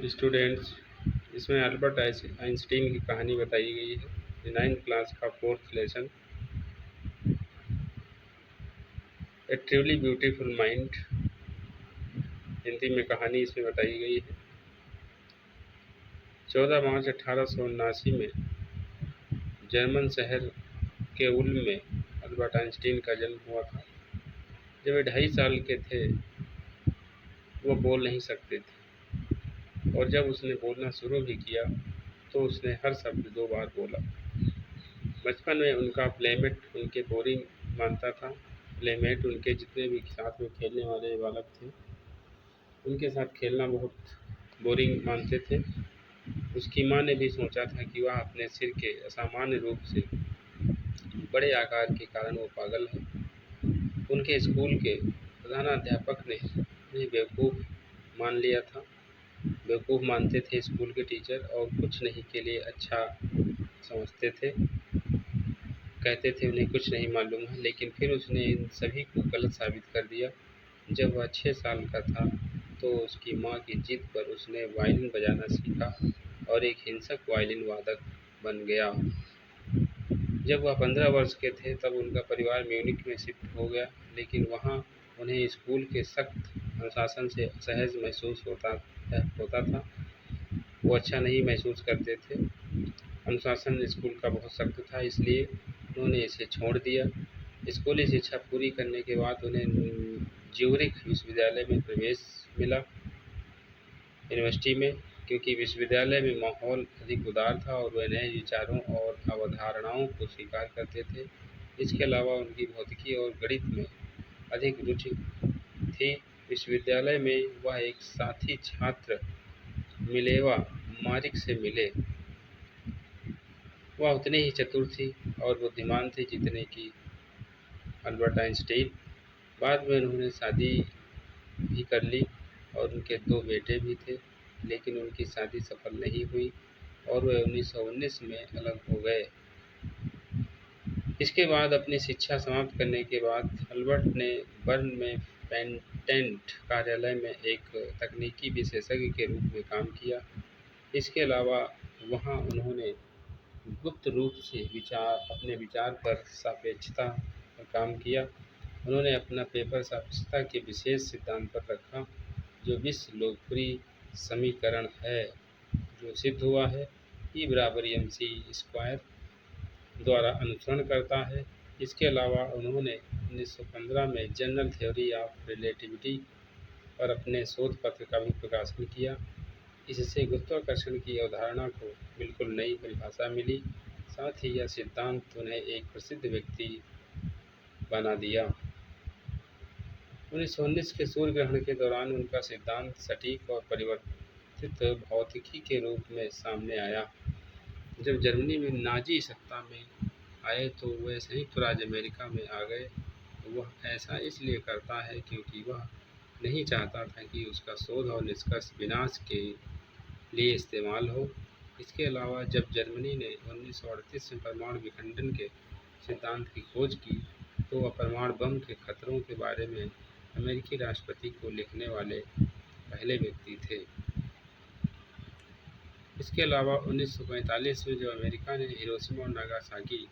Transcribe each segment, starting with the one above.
Students, इसमें Albert Einstein की कहानी बताई गई है। 9th क्लास का 4th लेसन, ए ट्रूली ब्यूटीफुल माइंड, हिंदी में कहानी इसमें बताई गई है। 14 मार्च 1879 में जर्मन शहर के उल्म में अल्बर्ट आइंस्टीन का जन्म हुआ था। जब वे 2.5 साल के थे वो बोल नहीं सकते थे, और जब उसने बोलना शुरू भी किया तो उसने हर शब्द 2 बार बोला। बचपन में उनका प्लेमेट उनके बोरिंग मानता था। प्लेमेट उनके जितने भी साथ में खेलने वाले बालक थे उनके साथ खेलना बहुत बोरिंग मानते थे। उसकी माँ ने भी सोचा था कि वह अपने सिर के असामान्य रूप से बड़े आकार के कारण वो पागल है। उनके स्कूल के प्रधानाध्यापक ने उन्हें बेवकूफ़ मान लिया था। बेवकूफ़ मानते थे स्कूल के टीचर, और कुछ नहीं के लिए अच्छा समझते थे। कहते थे उन्हें कुछ नहीं मालूम है, लेकिन फिर उसने इन सभी को गलत साबित कर दिया। जब वह 6 साल का था तो उसकी माँ की जिद पर उसने वायलिन बजाना सीखा और एक हिंसक वायलिन वादक बन गया। जब वह 15 वर्ष के थे तब उनका परिवार म्यूनिख में शिफ्ट हो गया, लेकिन वहाँ उन्हें स्कूल के सख्त अनुशासन से असहज महसूस होता था। वो अच्छा नहीं महसूस करते थे। अनुशासन स्कूल का बहुत सख्त था, इसलिए उन्होंने इसे छोड़ दिया। स्कूली शिक्षा पूरी करने के बाद उन्हें ज्यूरिख विश्वविद्यालय में प्रवेश मिला, यूनिवर्सिटी में, क्योंकि विश्वविद्यालय में माहौल अधिक उदार था और वे नए विचारों और अवधारणाओं को स्वीकार करते थे। इसके अलावा उनकी भौतिकी और गणित में अधिक रुचि थी। विश्वविद्यालय में वह एक साथी छात्र मिलेवा मारिक से मिले। वह उतनी ही चतुर थी और बुद्धिमान थी जितने कि अल्बर्ट आइंस्टीन। बाद में उन्होंने शादी भी कर ली और उनके 2 बेटे भी थे, लेकिन उनकी शादी सफल नहीं हुई और वे 1919 में अलग हो गए। इसके बाद अपनी शिक्षा समाप्त करने के बाद अल्बर्ट ने बर्न में पेटेंट कार्यालय में एक तकनीकी विशेषज्ञ के रूप में काम किया। इसके अलावा वहाँ उन्होंने गुप्त रूप से अपने विचार पर सापेक्षता पर काम किया। उन्होंने अपना पेपर सापेक्षता के विशेष सिद्धांत पर रखा, जो विश्व लोकप्रिय समीकरण है, जो सिद्ध हुआ है E बराबर mc स्क्वायर द्वारा अनुसरण करता है। इसके अलावा उन्होंने 1915 में जनरल थ्योरी ऑफ रिलेटिविटी पर अपने शोध पत्र का भी प्रकाशन किया। इससे गुरुत्वाकर्षण की अवधारणा को बिल्कुल नई परिभाषा मिली। साथ ही यह सिद्धांत उन्हें एक प्रसिद्ध व्यक्ति बना दिया। 1919 के सूर्य ग्रहण के दौरान उनका सिद्धांत सटीक और परिवर्तित भौतिकी के रूप में सामने आया। जब जर्मनी में नाजी सत्ता में आए तो वह संयुक्त राज्य अमेरिका में आ गए। वह ऐसा इसलिए करता है क्योंकि वह नहीं चाहता था कि उसका शोध और निष्कर्ष विनाश के लिए इस्तेमाल हो। इसके अलावा जब जर्मनी ने 1938 में परमाणु विखंडन के सिद्धांत की खोज की तो वह परमाणु बम के खतरों के बारे में अमेरिकी राष्ट्रपति को लिखने वाले पहले व्यक्ति थे। इसके अलावा 1945 में जब अमेरिका ने हिरोशिमा और नागासाकी,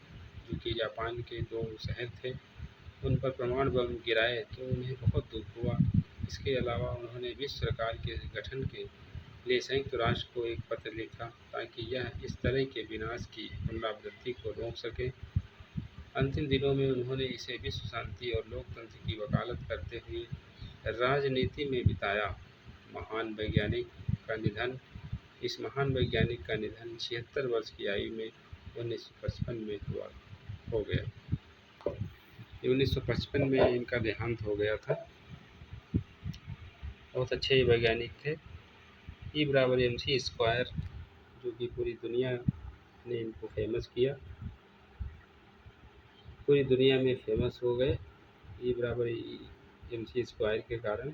जो कि जापान के 2 शहर थे, उन पर परमाणु बम गिराए तो उन्हें बहुत दुख हुआ। इसके अलावा उन्होंने विश्व सरकार के गठन के लिए संयुक्त राष्ट्र को एक पत्र लिखा ताकि यह इस तरह के विनाश की पुनरावृत्ति को रोक सके। अंतिम दिनों में उन्होंने इसे विश्व शांति और लोकतंत्र की वकालत करते हुए राजनीति में बिताया। इस महान वैज्ञानिक का निधन 76 वर्ष की आयु में 1955 में हो गया। 1955 में इनका देहांत हो गया था। बहुत अच्छे वैज्ञानिक थे। E बराबर mc स्क्वायर, जो कि पूरी दुनिया ने इनको फेमस किया, पूरी दुनिया में फेमस हो गए E बराबर mc स्क्वायर के कारण।